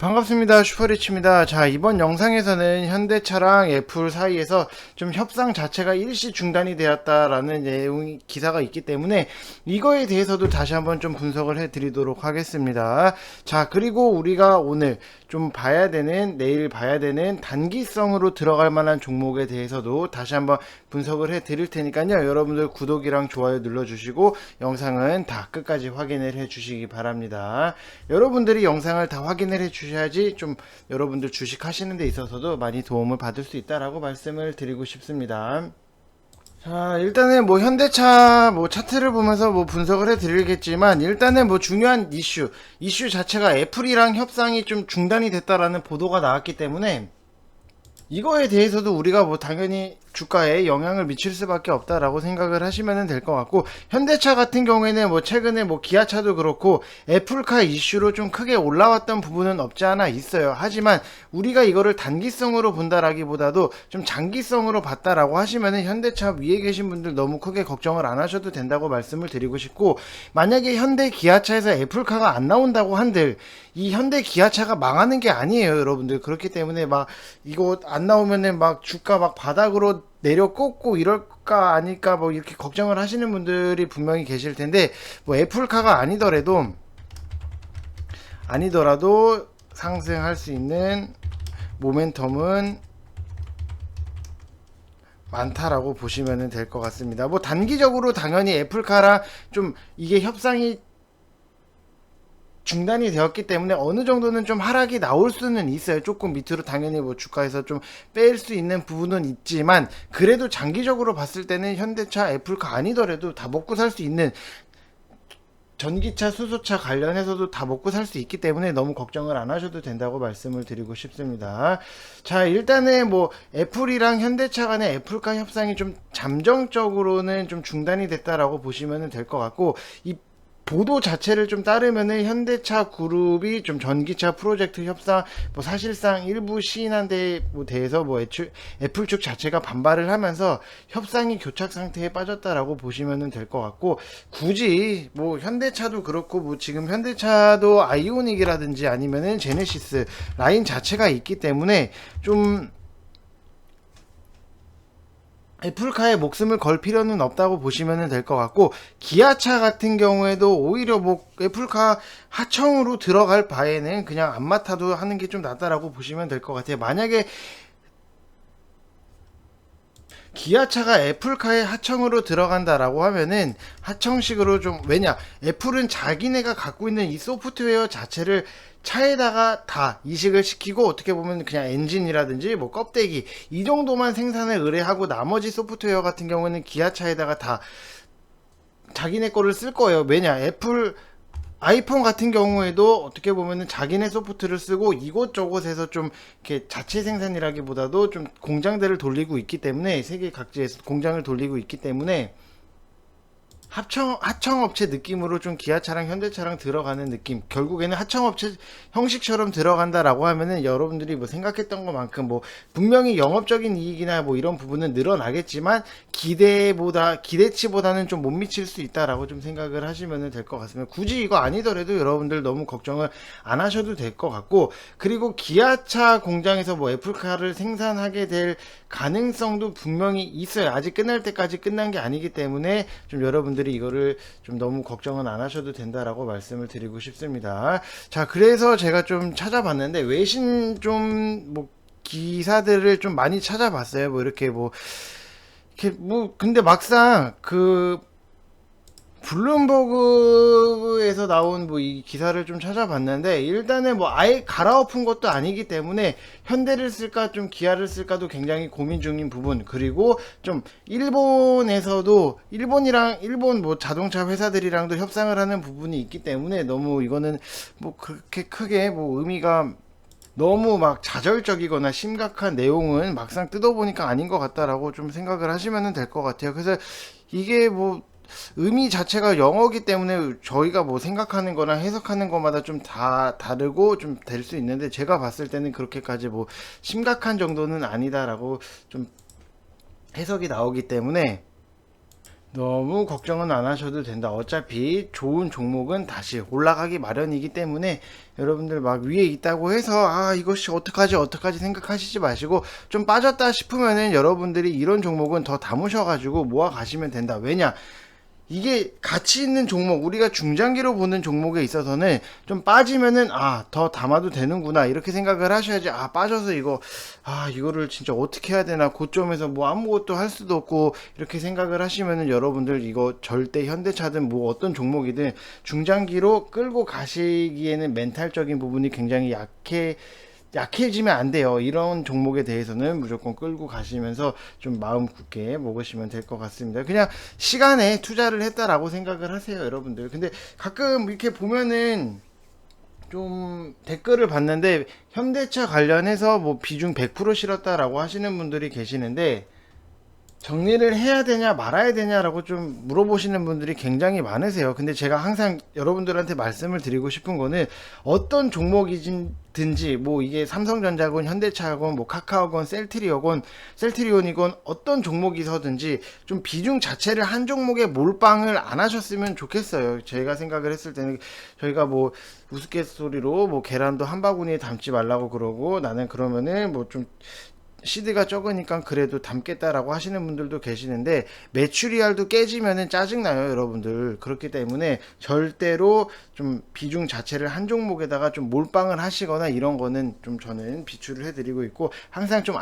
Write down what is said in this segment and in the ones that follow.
반갑습니다. 슈퍼리치입니다. 자, 이번 영상에서는 현대차랑 애플 사이에서 좀 협상 자체가 일시 중단이 되었다라는 내용 기사가 있기 때문에 이거에 대해서도 다시 한번 좀 분석을 해 드리도록 하겠습니다. 자, 그리고 우리가 오늘 좀 내일 봐야 되는 단기성으로 들어갈 만한 종목에 대해서도 다시 한번 분석을 해 드릴 테니까요. 여러분들 구독이랑 좋아요 눌러주시고 영상은 다 끝까지 확인을 해 주시기 바랍니다. 여러분들이 영상을 다 확인을 해 주셔야지 좀 여러분들 주식 하시는 데 있어서도 많이 도움을 받을 수 있다라고 말씀을 드리고 싶습니다. 자, 일단은 뭐 현대차 뭐 차트를 보면서 뭐 분석을 해 드리겠지만 일단은 뭐 중요한 이슈 자체가 애플이랑 협상이 좀 중단이 됐다라는 보도가 나왔기 때문에 이거에 대해서도 우리가 뭐 당연히 주가에 영향을 미칠 수밖에 없다라고 생각을 하시면 될 것 같고, 현대차 같은 경우에는 뭐 최근에 뭐 기아차도 그렇고 애플카 이슈로 좀 크게 올라왔던 부분은 없지 않아 있어요. 하지만 우리가 이거를 단기성으로 본다라기보다도 좀 장기성으로 봤다라고 하시면은 현대차 위에 계신 분들 너무 크게 걱정을 안 하셔도 된다고 말씀을 드리고 싶고, 만약에 현대 기아차에서 애플카가 안 나온다고 한들 이 현대 기아차가 망하는 게 아니에요, 여러분들. 그렇기 때문에 막 이거 안 나오면은 막 주가 막 바닥으로 내려 꽂고 이럴까 아닐까 뭐 이렇게 걱정을 하시는 분들이 분명히 계실 텐데, 뭐 애플카가 아니더라도 상승할 수 있는 모멘텀은 많다라고 보시면 될 것 같습니다. 뭐 단기적으로 당연히 애플카랑 좀 이게 협상이 중단이 되었기 때문에 어느 정도는 좀 하락이 나올 수는 있어요. 조금 밑으로 당연히 뭐 주가에서 좀 뺄 수 있는 부분은 있지만, 그래도 장기적으로 봤을 때는 현대차, 애플카 아니더라도 다 먹고 살 수 있는, 전기차, 수소차 관련해서도 다 먹고 살 수 있기 때문에 너무 걱정을 안 하셔도 된다고 말씀을 드리고 싶습니다. 자, 일단은 뭐 애플이랑 현대차 간의 애플카 협상이 좀 잠정적으로는 좀 중단이 됐다라고 보시면 될 것 같고, 이 보도 자체를 좀 따르면은 현대차 그룹이 좀 전기차 프로젝트 협상 뭐 사실상 일부 시인한 데 뭐 대해서 뭐 애플 측 자체가 반발을 하면서 협상이 교착 상태에 빠졌다라고 보시면 될 것 같고, 굳이 뭐 현대차도 그렇고 뭐 지금 현대차도 아이오닉이라든지 아니면은 제네시스 라인 자체가 있기 때문에 좀 애플카에 목숨을 걸 필요는 없다고 보시면 될 것 같고, 기아차 같은 경우에도 오히려 뭐 애플카 하청으로 들어갈 바에는 그냥 안 맡아도 하는 게 좀 낫다라고 보시면 될 것 같아요. 만약에 기아차가 애플카의 하청으로 들어간다라고 하면은 하청식으로 좀, 왜냐, 애플은 자기네가 갖고 있는 이 소프트웨어 자체를 차에다가 다 이식을 시키고, 어떻게 보면 그냥 엔진이라든지 뭐 껍데기 이 정도만 생산을 의뢰하고 나머지 소프트웨어 같은 경우는 기아차에다가 다 자기네 거를 쓸 거예요. 왜냐, 애플 아이폰 같은 경우에도 어떻게 보면은 자기네 소프트를 쓰고 이곳저곳에서 좀 이렇게 자체 생산이라기보다도 좀 공장들을 돌리고 있기 때문에, 세계 각지에서 공장을 돌리고 있기 때문에 하청업체 느낌으로 좀 기아차랑 현대차랑 들어가는 느낌, 결국에는 하청업체 형식처럼 들어간다라고 하면은 여러분들이 뭐 생각했던 것만큼 뭐 분명히 영업적인 이익이나 뭐 이런 부분은 늘어나겠지만 기대치보다는 좀 못 미칠 수 있다라고 좀 생각을 하시면 될 것 같습니다. 굳이 이거 아니더라도 여러분들 너무 걱정을 안 하셔도 될 것 같고, 그리고 기아차 공장에서 뭐 애플카를 생산하게 될 가능성도 분명히 있어요. 아직 끝날 때까지 끝난 게 아니기 때문에 좀 여러분들이 이거를 좀 너무 걱정은 안 하셔도 된다라고 말씀을 드리고 싶습니다. 자, 그래서 제가 좀 찾아봤는데 외신 좀 뭐 기사들을 좀 많이 찾아봤어요. 뭐 이렇게 뭐 근데 막상 그 블룸버그에서 나온 뭐 이 기사를 좀 찾아봤는데, 일단은 뭐 아예 갈아엎은 것도 아니기 때문에 현대를 쓸까 좀 기아를 쓸까도 굉장히 고민 중인 부분, 그리고 좀 일본 뭐 자동차 회사들이랑도 협상을 하는 부분이 있기 때문에 너무 이거는 뭐 그렇게 크게 뭐 의미가 너무 막 좌절적이거나 심각한 내용은 막상 뜯어보니까 아닌 것 같다라고 좀 생각을 하시면 될 것 같아요. 그래서 이게 뭐 의미 자체가 영어기 때문에 저희가 뭐 생각하는 거나 해석하는 것마다 좀 다 다르고 좀 될 수 있는데, 제가 봤을 때는 그렇게까지 뭐 심각한 정도는 아니다라고 좀 해석이 나오기 때문에 너무 걱정은 안 하셔도 된다. 어차피 좋은 종목은 다시 올라가기 마련이기 때문에 여러분들 막 위에 있다고 해서 아 이것이 어떡하지 생각하시지 마시고 좀 빠졌다 싶으면은 여러분들이 이런 종목은 더 담으셔가지고 모아 가시면 된다. 왜냐? 이게 가치 있는 종목, 우리가 중장기로 보는 종목에 있어서는 좀 빠지면은 더 담아도 되는구나 이렇게 생각을 하셔야지. 빠져서 이거를 진짜 어떻게 해야 되나, 고점에서 뭐 아무것도 할 수도 없고 이렇게 생각을 하시면은 여러분들 이거 절대 현대차든 뭐 어떤 종목이든 중장기로 끌고 가시기에는 멘탈적인 부분이 굉장히 약해지면 안 돼요. 이런 종목에 대해서는 무조건 끌고 가시면서 좀 마음 굳게 먹으시면 될 것 같습니다. 그냥 시간에 투자를 했다라고 생각을 하세요, 여러분들. 근데 가끔 이렇게 보면은 좀 댓글을 봤는데 현대차 관련해서 뭐 비중 100% 실었다라고 하시는 분들이 계시는데, 정리를 해야 되냐 말아야 되냐라고 좀 물어보시는 분들이 굉장히 많으세요. 근데 제가 항상 여러분들한테 말씀을 드리고 싶은 거는, 어떤 종목이든지 뭐 이게 삼성전자건 현대차건 뭐 카카오건 셀트리온이건 어떤 종목이서든지 좀 비중 자체를 한 종목에 몰빵을 안 하셨으면 좋겠어요. 제가 생각을 했을 때는, 저희가 뭐 우스갯소리로 뭐 계란도 한 바구니에 담지 말라고 그러고, 나는 그러면은 뭐좀 시드가 적으니까 그래도 담겠다라고 하시는 분들도 계시는데, 메추리알도 깨지면은 짜증나요, 여러분들. 그렇기 때문에 절대로 좀 비중 자체를 한 종목에다가 좀 몰빵을 하시거나 이런 거는 좀 저는 비추를 해드리고 있고, 항상 좀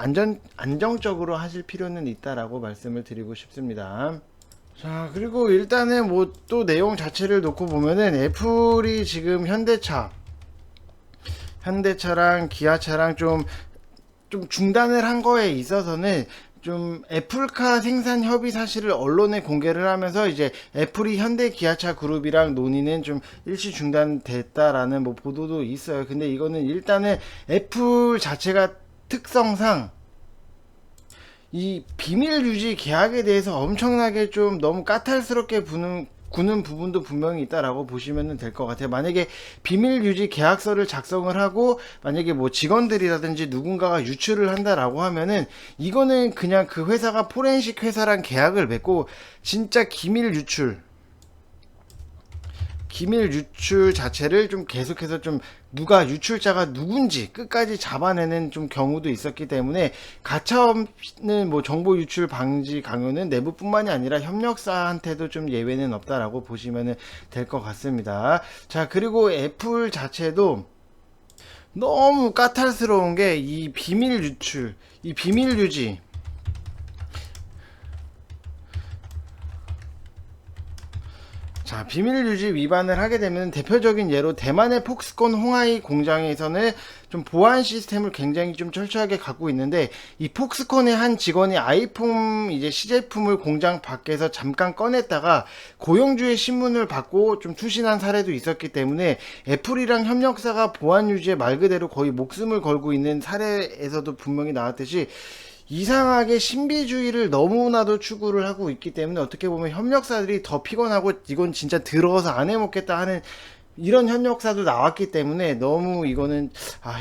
안정적으로 하실 필요는 있다라고 말씀을 드리고 싶습니다. 자, 그리고 일단은 뭐 또 내용 자체를 놓고 보면은, 애플이 지금 현대차랑 기아차랑 좀 중단을 한 거에 있어서는, 좀 애플카 생산 협의 사실을 언론에 공개를 하면서 이제 애플이 현대 기아차 그룹이랑 논의는 좀 일시 중단됐다라는 뭐 보도도 있어요. 근데 이거는 일단은 애플 자체가 특성상 이 비밀 유지 계약에 대해서 엄청나게 좀 너무 까탈스럽게 구는 부분도 분명히 있다라고 보시면 될 것 같아요. 만약에 비밀 유지 계약서를 작성을 하고 만약에 뭐 직원들이라든지 누군가가 유출을 한다라고 하면은, 이거는 그냥 그 회사가 포렌식 회사랑 계약을 맺고 진짜 기밀 유출 자체를 좀 계속해서 좀 누가 유출자가 누군지 끝까지 잡아내는 좀 경우도 있었기 때문에, 가차없는 뭐 정보 유출 방지 강요는 내부뿐만이 아니라 협력사한테도 좀 예외는 없다라고 보시면 될 것 같습니다. 자, 그리고 애플 자체도 너무 까탈스러운 게 이 비밀 유출, 이 비밀 유지. 자, 비밀 유지 위반을 하게 되면, 대표적인 예로 대만의 폭스콘 홍하이 공장에서는 좀 보안 시스템을 굉장히 좀 철저하게 갖고 있는데, 이 폭스콘의 한 직원이 아이폰 이제 시제품을 공장 밖에서 잠깐 꺼냈다가 고용주의 신문을 받고 좀 추신한 사례도 있었기 때문에, 애플이랑 협력사가 보안 유지에 말 그대로 거의 목숨을 걸고 있는 사례에서도 분명히 나왔듯이, 이상하게 신비주의를 너무나도 추구를 하고 있기 때문에, 어떻게 보면 협력사들이 더 피곤하고 이건 진짜 들어서 안 해먹겠다 하는 이런 협력사도 나왔기 때문에, 너무 이거는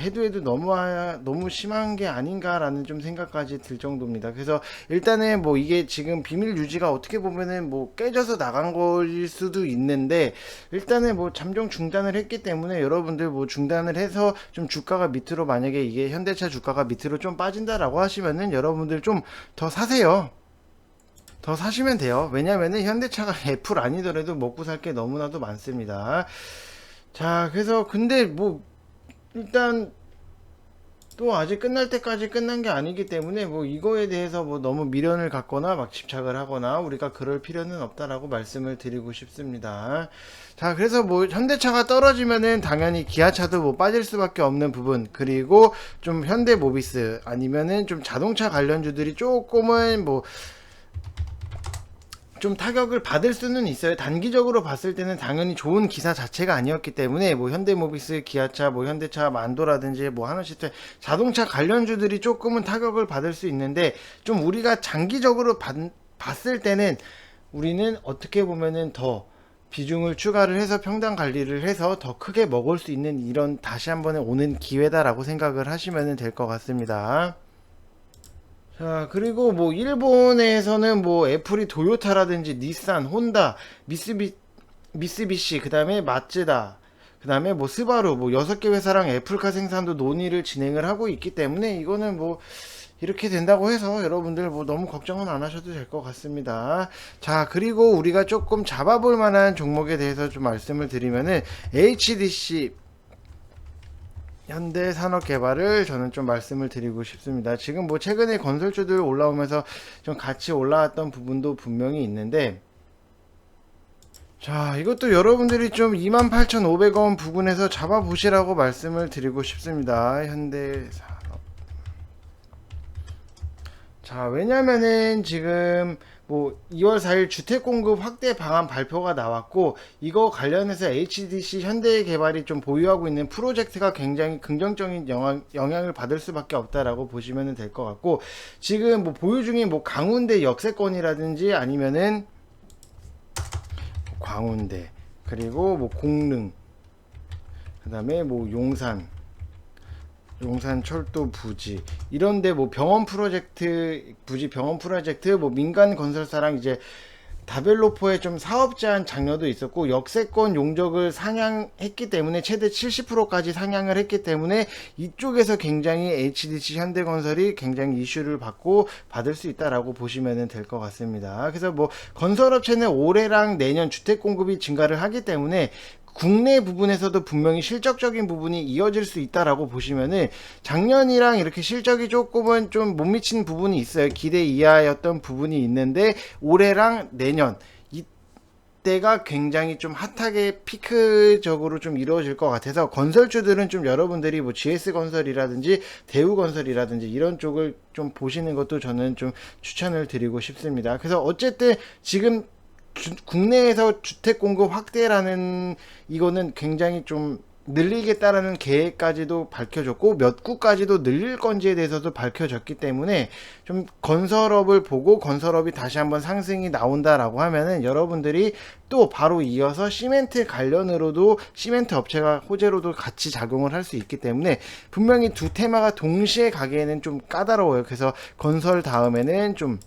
해도 너무 심한 게 아닌가라는 좀 생각까지 들 정도입니다. 그래서 일단은 뭐 이게 지금 비밀 유지가 어떻게 보면은 뭐 깨져서 나간 거일 수도 있는데, 일단은 뭐 잠정 중단을 했기 때문에 여러분들 뭐 중단을 해서 좀 주가가 밑으로, 만약에 이게 현대차 주가가 밑으로 좀 빠진다라고 하시면은 여러분들 좀 더 사세요. 더 사시면 돼요. 왜냐면은 현대차가 애플 아니더라도 먹고 살 게 너무나도 많습니다. 자, 그래서 근데 뭐 일단 또 아직 끝날 때까지 끝난 게 아니기 때문에, 뭐 이거에 대해서 뭐 너무 미련을 갖거나 막 집착을 하거나 우리가 그럴 필요는 없다라고 말씀을 드리고 싶습니다. 자, 그래서 뭐 현대차가 떨어지면은 당연히 기아차도 뭐 빠질 수밖에 없는 부분, 그리고 좀 현대모비스 아니면은 좀 자동차 관련주들이 조금은 뭐 좀 타격을 받을 수는 있어요. 단기적으로 봤을 때는 당연히 좋은 기사 자체가 아니었기 때문에, 뭐 현대모비스, 기아차, 뭐 현대차, 만도라든지 뭐 하나씩 자동차 관련주들이 조금은 타격을 받을 수 있는데, 좀 우리가 장기적으로 봤을 때는 우리는 어떻게 보면은 더 비중을 추가를 해서 평단 관리를 해서 더 크게 먹을 수 있는, 이런 다시 한번에 오는 기회다라고 생각을 하시면 될 것 같습니다. 자, 그리고 뭐 일본에서는 뭐 애플이 도요타라든지 닛산, 혼다, 미쓰비시, 그다음에 마츠다, 그다음에 뭐 스바루, 뭐 6개 회사랑 애플카 생산도 논의를 진행을 하고 있기 때문에 이거는 뭐 이렇게 된다고 해서 여러분들 뭐 너무 걱정은 안 하셔도 될 것 같습니다. 자, 그리고 우리가 조금 잡아볼 만한 종목에 대해서 좀 말씀을 드리면은 HDC 현대산업개발을 저는 좀 말씀을 드리고 싶습니다. 지금 뭐 최근에 건설주들 올라오면서 좀 같이 올라왔던 부분도 분명히 있는데, 자, 이것도 여러분들이 좀 28,500원 부근에서 잡아보시라고 말씀을 드리고 싶습니다. 현대산업. 자, 왜냐면은 지금 뭐 2월 4일 주택 공급 확대 방안 발표가 나왔고, 이거 관련해서 HDC 현대개발이 좀 보유하고 있는 프로젝트가 굉장히 긍정적인 영향을 받을 수밖에 없다라고 보시면 될 것 같고, 지금 뭐 보유 중인 뭐 강운대 역세권이라든지 아니면은 광운대, 그리고 뭐 공릉, 그다음에 뭐 용산 철도 부지, 이런데 뭐 병원 프로젝트, 부지 병원 프로젝트, 뭐 민간 건설사랑 이제 다벨로퍼의 좀 사업 제한 장려도 있었고, 역세권 용적을 상향했기 때문에 최대 70%까지 상향을 했기 때문에 이쪽에서 굉장히 HDC 현대건설이 굉장히 이슈를 받을 수 있다라고 보시면 될 것 같습니다. 그래서 뭐 건설업체는 올해랑 내년 주택 공급이 증가를 하기 때문에 국내 부분에서도 분명히 실적적인 부분이 이어질 수 있다라고 보시면은, 작년이랑 이렇게 실적이 조금은 좀 못 미친 부분이 있어요. 기대 이하였던 부분이 있는데 올해랑 내년 이때가 굉장히 좀 핫하게 피크적으로 좀 이루어질 것 같아서, 건설주들은 좀 여러분들이 뭐 GS건설이라든지 대우건설이라든지 이런 쪽을 좀 보시는 것도 저는 좀 추천을 드리고 싶습니다. 그래서 어쨌든 지금 국내에서 주택 공급 확대라는 이거는 굉장히 좀 늘리겠다라는 계획까지도 밝혀졌고, 몇 구까지도 늘릴 건지에 대해서도 밝혀졌기 때문에 좀 건설업을 보고 건설업이 다시 한번 상승이 나온다라고 하면은 여러분들이 또 바로 이어서 시멘트 관련으로도 시멘트 업체가 호재로도 같이 작용을 할 수 있기 때문에 분명히 두 테마가 동시에 가기에는 좀 까다로워요. 그래서 건설 다음에는 좀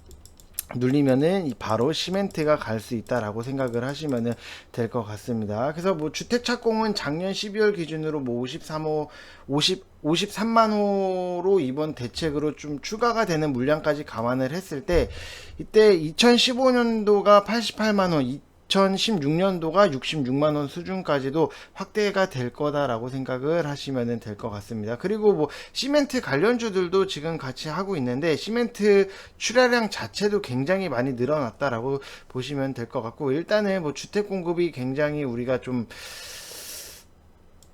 눌리면은 바로 시멘트가 갈 수 있다라고 생각을 하시면 될 것 같습니다. 그래서 뭐 주택 착공은 작년 12월 기준으로 뭐 53만 호로 이번 대책으로 좀 추가가 되는 물량까지 감안을 했을 때, 이때 2015년도가 88만 호, 2016년도가 66만원 수준까지도 확대가 될 거다라고 생각을 하시면 될 것 같습니다. 그리고 뭐 시멘트 관련주들도 지금 같이 하고 있는데, 시멘트 출하량 자체도 굉장히 많이 늘어났다라고 보시면 될 것 같고, 일단은 뭐 주택 공급이 굉장히 우리가 좀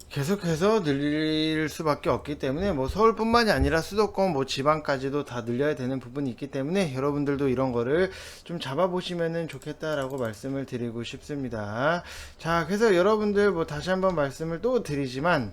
계속해서 늘릴 수밖에 없기 때문에, 뭐 서울뿐만이 아니라 수도권 뭐 지방까지도 다 늘려야 되는 부분이 있기 때문에 여러분들도 이런 거를 좀 잡아보시면 좋겠다라고 말씀을 드리고 싶습니다. 자, 그래서 여러분들 뭐 다시 한번 말씀을 또 드리지만,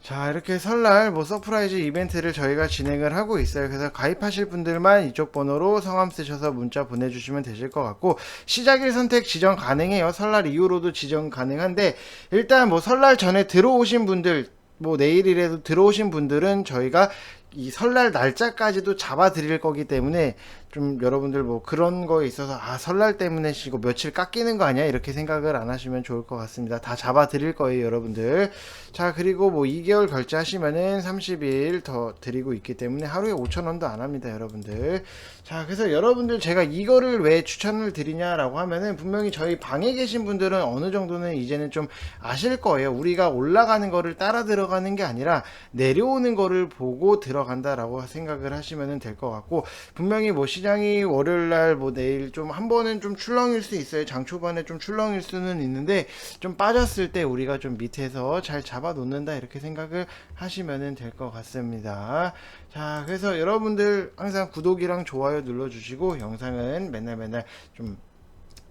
자, 이렇게 설날 뭐 서프라이즈 이벤트를 저희가 진행을 하고 있어요. 그래서 가입하실 분들만 이쪽 번호로 성함 쓰셔서 문자 보내주시면 되실 것 같고, 시작일 선택 지정 가능해요. 설날 이후로도 지정 가능한데, 일단 뭐 설날 전에 들어오신 분들, 뭐 내일이라도 들어오신 분들은 저희가 이 설날 날짜까지도 잡아 드릴 거기 때문에, 좀 여러분들 뭐 그런 거에 있어서 설날 때문에 이거 며칠 깎이는 거 아니야 이렇게 생각을 안 하시면 좋을 것 같습니다. 다 잡아 드릴 거예요, 여러분들. 자, 그리고 뭐 2개월 결제하시면은 30일 더 드리고 있기 때문에 하루에 5,000원도 안 합니다, 여러분들. 자, 그래서 여러분들 제가 이거를 왜 추천을 드리냐라고 하면은, 분명히 저희 방에 계신 분들은 어느 정도는 이제는 좀 아실 거예요. 우리가 올라가는 거를 따라 들어가는 게 아니라 내려오는 거를 보고 들어간다라고 생각을 하시면 될 것 같고, 분명히 뭐 시장이 월요일날 뭐 내일 좀 한 번은 좀 출렁일 수 있어요. 장 초반에 좀 출렁일 수는 있는데, 좀 빠졌을 때 우리가 좀 밑에서 잘 잡아 놓는다 이렇게 생각을 하시면 될 것 같습니다. 자, 그래서 여러분들 항상 구독이랑 좋아요 눌러주시고, 영상은 맨날 좀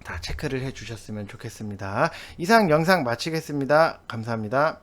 다 체크를 해 주셨으면 좋겠습니다. 이상 영상 마치겠습니다. 감사합니다.